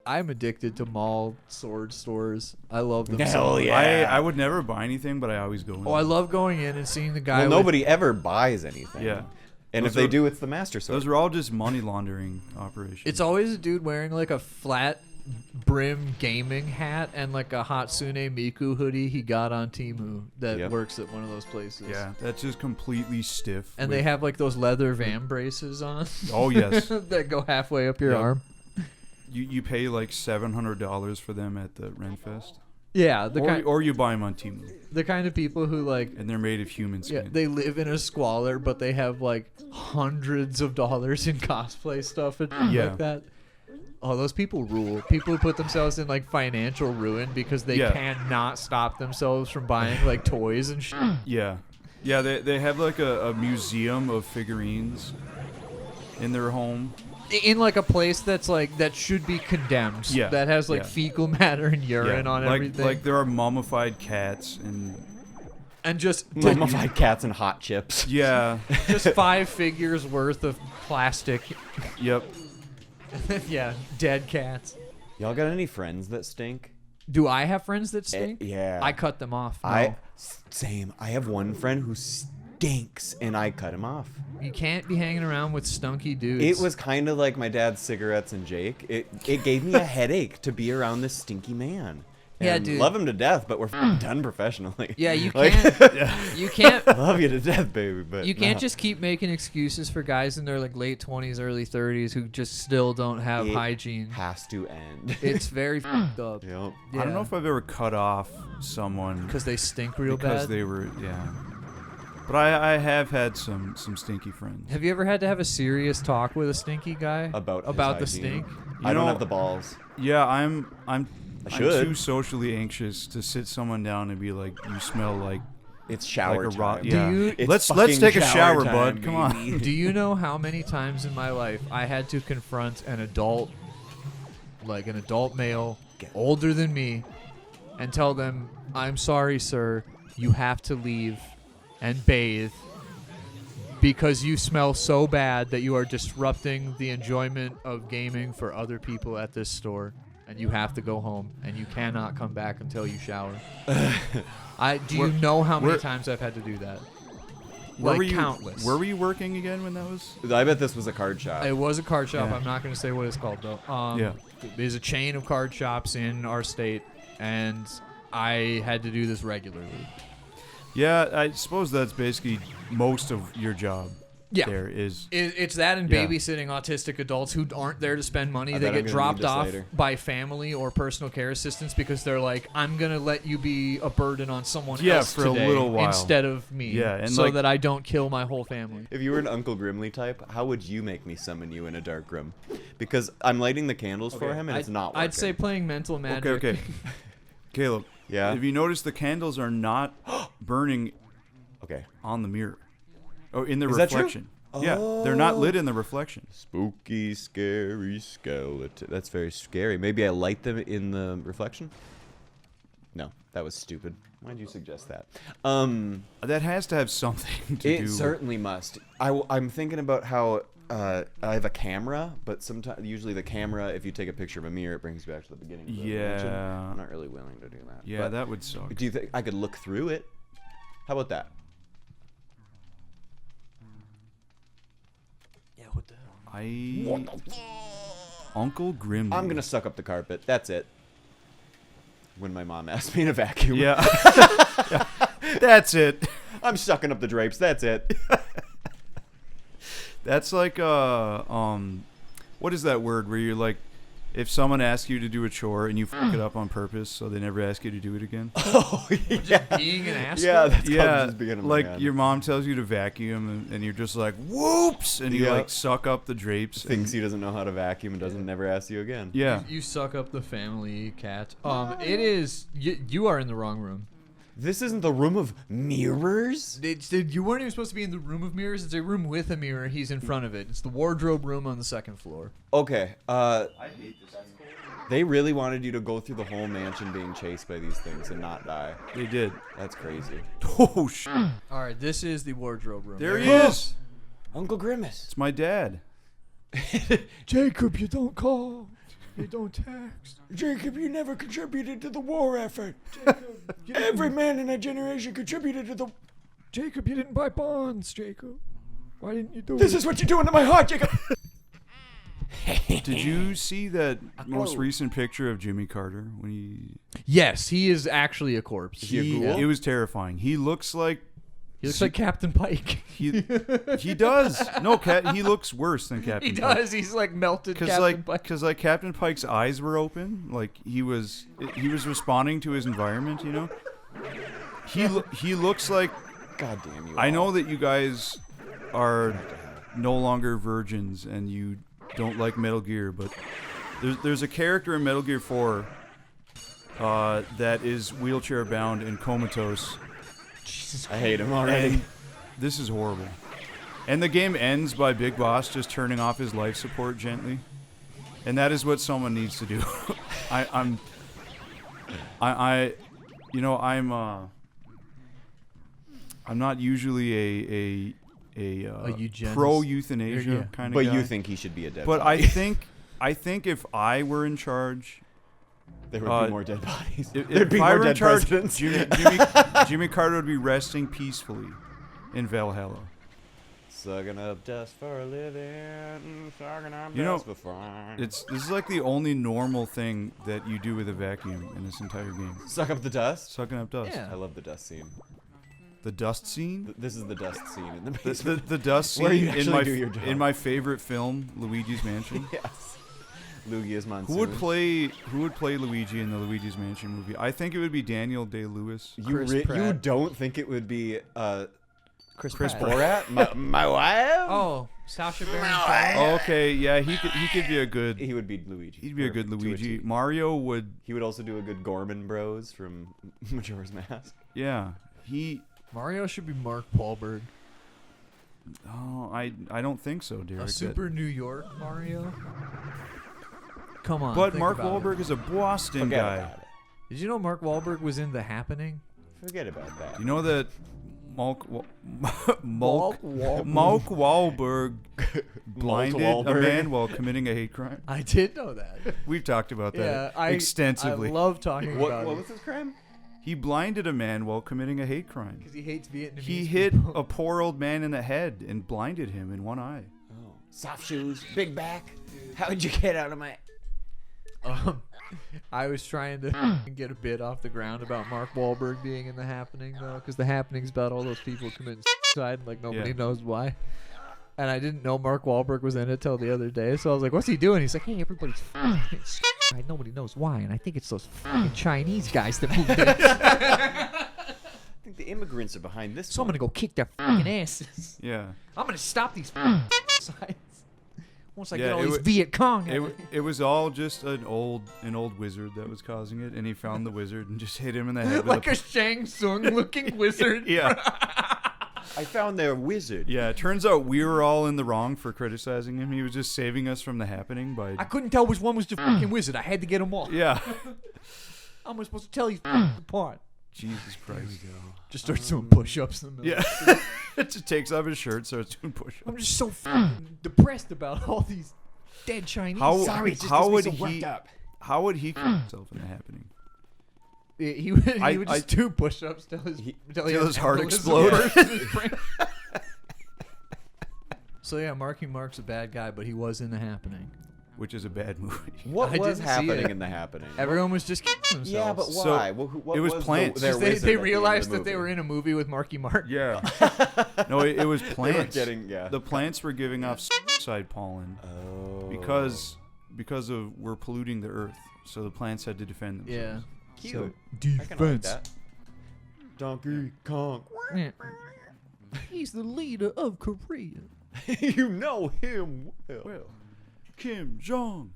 I'm addicted to mall sword stores. I love them. Hell so yeah. I would never buy anything, but I always go in. Oh, I love going in and seeing the guy. Well, nobody ever buys anything. Yeah. And if they do, it's the master sword. Those are all just money laundering operations. It's always a dude wearing like a flat brim gaming hat and like a Hatsune Miku hoodie he got on Temu that works at one of those places. Yeah, that's just completely stiff. And they have like those leather Vam braces on. Oh, yes. That go halfway up your arm. You pay like $700 for them at the Renfest. Yeah, or you buy them on Temu. The kind of people who like, and they're made of human skin. Yeah, they live in a squalor, but they have like hundreds of dollars in cosplay stuff and like that. Oh, those people rule. People who put themselves in like financial ruin because they cannot stop themselves from buying like toys and shit. Yeah, they have like a museum of figurines in their home. In like a place that's like that should be condemned. Yeah. That has like fecal matter and urine on everything. Like there are mummified cats and just mummified cats and hot chips. Yeah. Just 5 figures worth of plastic. Yep. Yeah, dead cats. Y'all got any friends that stink? Do I have friends that stink? Yeah. I cut them off. No. Same. I have one friend who stinks, and I cut him off. You can't be hanging around with stunky dudes. It was kind of like my dad's cigarettes and Jake. It gave me a headache to be around this stinky man. Yeah, and dude. Love him to death, but we're done professionally. Yeah, you can't. You can't. Love you to death, baby, but you can't just keep making excuses for guys in their like late 20s, early 30s who just still don't have hygiene. Has to end. It's very fucked up. Yep. Yeah. I don't know if I've ever cut off someone because they stink real bad. Because they were, But I have had some stinky friends. Have you ever had to have a serious talk with a stinky guy about the stink? I don't have the balls. Yeah, I'm too should. socially anxious to sit someone down and be like, "You smell like it's shower like time." Yeah, let's take a shower, bud. Come on. Do you know how many times in my life I had to confront an adult male, older than me, and tell them, "I'm sorry, sir, you have to leave and bathe because you smell so bad that you are disrupting the enjoyment of gaming for other people at this store, and you have to go home and you cannot come back until you shower." Do you know how many times I've had to do that? Countless. Where were you working again when that was? I bet this was a card shop. It was a card shop. I'm not going to say what it's called though. There's a chain of card shops in our state, and I had to do this regularly. Yeah, I suppose that's basically most of your job. Yeah, there is. It's that and babysitting autistic adults who aren't there to spend money. They get dropped off by family or personal care assistants because they're like, "I'm gonna let you be a burden on someone else for today a little while instead of me, and so that I don't kill my whole family." If you were an Uncle Grimly type, how would you make me summon you in a dark room? Because I'm lighting the candles for him and it's not working. I'd say playing mental magic. Okay. Caleb. Yeah. Have you noticed the candles are not burning? On the mirror. Oh, in the reflection. That true? Yeah, they're not lit in the reflection. Spooky, scary skeleton. That's very scary. Maybe I light them in the reflection? No, that was stupid. Why'd you suggest that? That has to have something to do. It certainly must. I'm thinking about how I have a camera, but sometimes usually the camera, if you take a picture of a mirror, it brings you back to the beginning of the dimension. I'm not really willing to do that. Yeah, but that would suck. Do you think I could look through it? How about that? Yeah, what the hell? Uncle Grimly. I'm gonna suck up the carpet. That's it. When my mom asked me to vacuum. Yeah. That's it. I'm sucking up the drapes. That's it. That's like what is that word where you're like, if someone asks you to do a chore and you fuck it up on purpose, so they never ask you to do it again? Oh, yeah. Just being an asshole? Yeah, that's called just being a man. Like your mom tells you to vacuum and you're just like, whoops! And you like suck up the drapes. Thinks he doesn't know how to vacuum and doesn't never ask you again. Yeah. You suck up the family cat. It is, you are in the wrong room. This isn't the room of mirrors? You weren't even supposed to be in the room of mirrors. It's a room with a mirror. He's in front of it. It's the wardrobe room on the second floor. Okay. I hate this. They really wanted you to go through the whole mansion being chased by these things and not die. They did. That's crazy. Oh, shit. All right, this is the wardrobe room. There he is. Uncle Grimace. It's my dad. Jacob, you don't call. They don't text. Jacob, you never contributed to the war effort. Jacob, Every man in that generation contributed to the... Jacob, you didn't buy bonds, Jacob. Why didn't you do This is what you're doing to my heart, Jacob. Did you see that most recent picture of Jimmy Carter when he? Yes, he is actually a corpse. It was terrifying. He looks like Captain Pike. he does. No, he looks worse than Captain. He Pike. does. He's like melted Captain Pike. Because like Captain Pike's eyes were open, like he was responding to his environment. You know, he looks like. God damn you! I know that you guys are no longer virgins and you don't like Metal Gear, but there's a character in Metal Gear 4 that is wheelchair bound and comatose. Jesus, I hate him already. And this is horrible. And the game ends by Big Boss just turning off his life support gently, and that is what someone needs to do. I'm not usually a pro euthanasia kind of guy. But you think he should be a dead But body. I think if I were in charge, there would be more dead bodies. There'd be I more were in dead charge, presidents. Jimmy Carter would be resting peacefully in Valhalla. Sucking up dust for a living. Sucking up You know, dust for fun. this is like the only normal thing that you do with a vacuum in this entire game. Suck up the dust? Sucking up dust. Yeah. I love the dust scene. The dust scene? This is the dust scene in the basement. The dust Where you scene actually do your job. in my favorite film, Luigi's Mansion. Yes. Luigi's Mansion. Who would play Luigi in the Luigi's Mansion movie? I think it would be Daniel Day-Lewis. You don't think it would be Chris Borat? my wife? Oh, Sacha Baron Cohen. Oh, okay, yeah, he could be a good. He would be Luigi. He'd be a good To Luigi. T. Mario would. He would also do a good Gorman Bros from Majora's Mask. Yeah, Mario should be Mark Wahlberg. Oh, I don't think so, Derek. A super New York Mario. Come on. But think Mark about Wahlberg is a Boston Forget guy. about it. Did you know Mark Wahlberg was in The Happening? Forget about that. You know that Mark Wahlberg. Wahlberg blinded a Wahlberg. man while committing a hate crime? I did know that. We've talked about that Yeah, extensively. I love talking about What it. was his crime? He blinded a man while committing a hate crime. Because he hates Vietnamese He hit people. a poor old man in the head and blinded him in one eye. Oh. Soft shoes, big back. How'd you get out of my... I was trying to get a bit off the ground about Mark Wahlberg being in The Happening, though, because The Happening's about all those people committing suicide, and, like, nobody knows why. And I didn't know Mark Wahlberg was in it till the other day, so I was like, what's he doing? He's like, hey, everybody's suicide. Nobody knows why, and I think it's those fucking Chinese guys that moved in. I think the immigrants are behind this So I'm one. going to go kick their fucking asses. Yeah. I'm going to stop these suicides. Once I Yeah, get all it these wa- Viet Cong. It was all just an old wizard that was causing it, and he found the wizard and just hit him in the head with like a Shang Tsung looking wizard. Yeah. I found their wizard. Yeah, it turns out we were all in the wrong for criticizing him. He was just saving us from the happening by... I couldn't tell which one was the fucking wizard. I had to get them all. Yeah. How am I supposed to tell you apart? Jesus Christ. Just starts doing push-ups in the middle. Yeah. It just takes off his shirt, starts doing push-ups. I'm just so fucking depressed about all these dead Chinese. How would he kill himself in the happening? He would just do push-ups till his heart embolism exploded. burst in his brain. So yeah, Marky Mark's a bad guy, but he was in The Happening. Which is a bad movie. What I was didn't see happening it. in the happening? Everyone was just killing themselves. Yeah, but So, why? What it was plants. their Just wizard they at the end of realized the that they movie? were in a movie with Marky Mark. Yeah. No, it was They were plants. getting, yeah. The plants were giving off suicide pollen Oh. because of we're polluting the earth. So the plants had to defend themselves. Yeah. Cute. So, I kinda like that. Donkey Kong. He's the leader of Korea. You know him well. Kim Jong.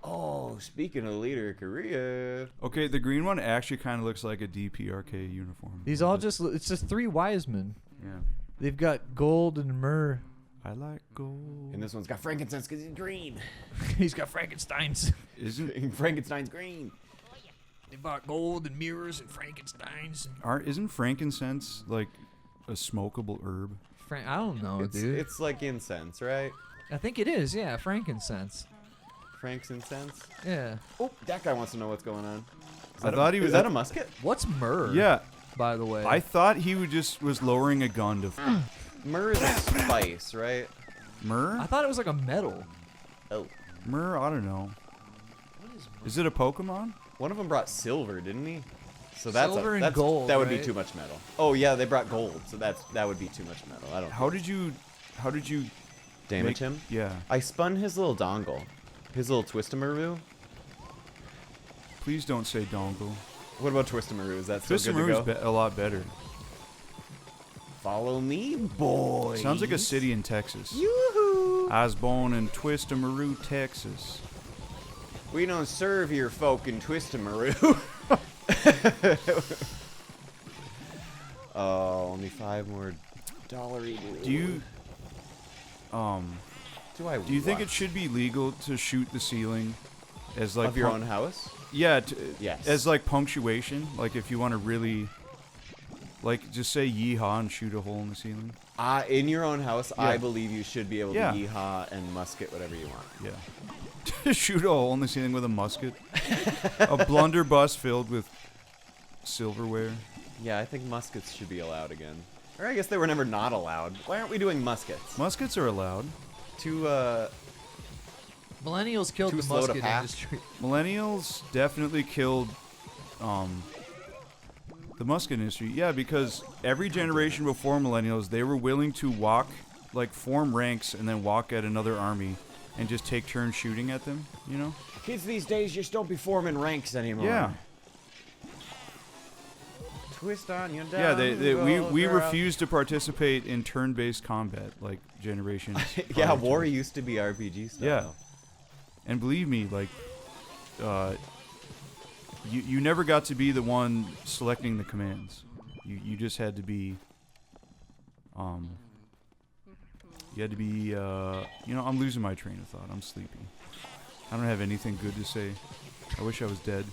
Oh, speaking of leader of Korea. Okay, the green one actually kind of looks like a DPRK uniform. These all it's just three wise men. Yeah. They've got gold and myrrh. I like gold. And this one's got frankincense because he's green. He's got Frankenstein's. Isn't Frankenstein's green. They bought gold and mirrors and Frankenstein's. isn't frankincense like a smokable herb? I don't know, dude. It's like incense, right? I think it is, yeah, frankincense. frankincense. Yeah. Oh, that guy wants to know what's going on. I thought he was. Is that a musket? What's myrrh? Yeah. By the way. I thought he was lowering a gun to. Myrrh is a spice, right? Myrrh? I thought it was like a metal. Oh. Myrrh? I don't know. Is it a Pokemon? One of them brought silver, didn't he? So that's Silver and that's, gold, That would right? be too much metal. Oh yeah, they brought gold, so that would be too much metal. I don't. How did you damage make- him? Yeah. I spun his little dongle, his little Twistamaroo. Please don't say dongle. What about Twistamaroo? Is that still good to Twistamaroo go? is a lot better. Follow me, boy. Sounds like a city in Texas. Yoo-hoo! I was born in Twistamaroo, Texas. We don't serve your folk in Twistamaroo. Oh, only $5 more. Do you Do you think it should be legal to shoot the ceiling as like of your own house? Yeah, Yes. as like punctuation, like if you want to really like just say yeehaw and shoot a hole in the ceiling. In your own house, Yeah. I believe you should be able Yeah. to yeehaw and musket whatever you want. Yeah. Shoot a hole in the ceiling with a musket. A blunderbuss filled with silverware. Yeah, I think muskets should be allowed again. Or I guess they were never not allowed. Why aren't we doing muskets? Muskets are allowed. Millennials killed Too the slow to musket pack. industry. Millennials definitely killed the musket industry. Yeah, because every generation before millennials, they were willing to walk, like form ranks and then walk at another army and just take turns shooting at them, you know? Kids these days just don't be forming ranks anymore. Yeah. Twist on your Yeah, we girl. refuse to participate in turn-based combat like generations. Yeah, prior to war us. used to be RPG style. Yeah. And believe me, like, you never got to be the one selecting the commands. You just had to be, you had to be, you know, I'm losing my train of thought. I'm sleepy. I don't have anything good to say. I wish I was dead.